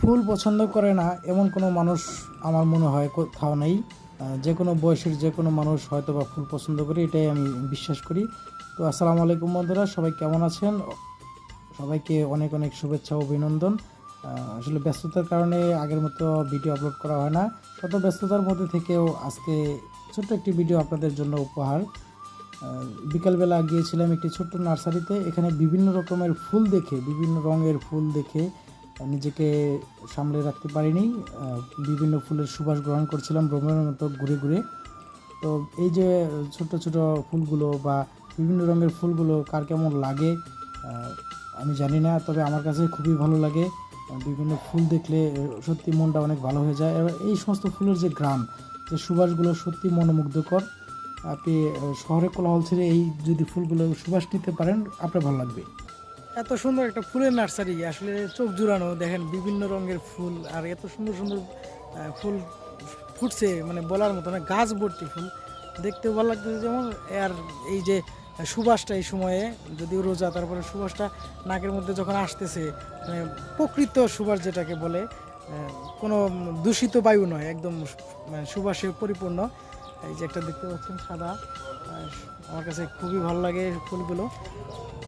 ফুল পছন্দ করে না এমন কোনো মানুষ আমার মনে হয় কোথাও নেই। যে কোনো বয়সের যে কোনো মানুষ হয়তো বা ফুল পছন্দ করে, এটাই আমি বিশ্বাস করি। তো আসসালামু আলাইকুম বন্ধুরা, সবাই কেমন আছেন? সবাইকে অনেক অনেক শুভেচ্ছা ও অভিনন্দন। আসলে ব্যস্ততার কারণে আগের মতো ভিডিও আপলোড করা হয় না। শত ব্যস্ততার মধ্যে থেকেও আজকে ছোট্ট একটি ভিডিও আপনাদের জন্য উপহার। বিকালবেলা গিয়েছিলাম একটি ছোট্ট নার্সারিতে। এখানে বিভিন্ন রকমের ফুল দেখে, বিভিন্ন রঙের ফুল দেখে নিজেকে সামলে রাখতে পারিনি। বিভিন্ন ফুলের সুবাস গ্রহণ করছিলাম ভ্রমণের মতো ঘুরে ঘুরে। তো এই যে ছোট ছোট ফুলগুলো বা বিভিন্ন রঙের ফুলগুলো কার কেমন লাগে আমি জানি না, তবে আমার কাছে খুবই ভালো লাগে। বিভিন্ন ফুল দেখলে সত্যি মনটা অনেক ভালো হয়ে যায়। এবার এই সমস্ত ফুলের যে ঘ্রাণ, যে সুবাসগুলো সত্যি মনোমুগ্ধকর। আপনি শহরে কোলাহল ছেড়ে এই যদি ফুলগুলো সুবাস নিতে পারেন, আপনার ভালো লাগবে। এত সুন্দর একটা ফুলের নার্সারি, আসলে চোখ জুড়ানো। দেখেন বিভিন্ন রঙের ফুল, আর এত সুন্দর সুন্দর ফুল ফুটছে, মানে বলার মতো না। গাছ ভর্তি ফুল, দেখতেও ভালো লাগতেছে যেমন। আর এই যে সুবাসটা এই সময়ে, যদিও রোজা, তারপরে সুবাসটা নাকের মধ্যে যখন আসতেছে, মানে প্রকৃত সুবাস যেটাকে বলে, কোনো দূষিত বায়ু নয়, একদম মানে সুবাসে পরিপূর্ণ। এই যে একটা দেখতে পাচ্ছেন সাদা, আমার কাছে খুবই ভালো লাগে ফুলগুলো।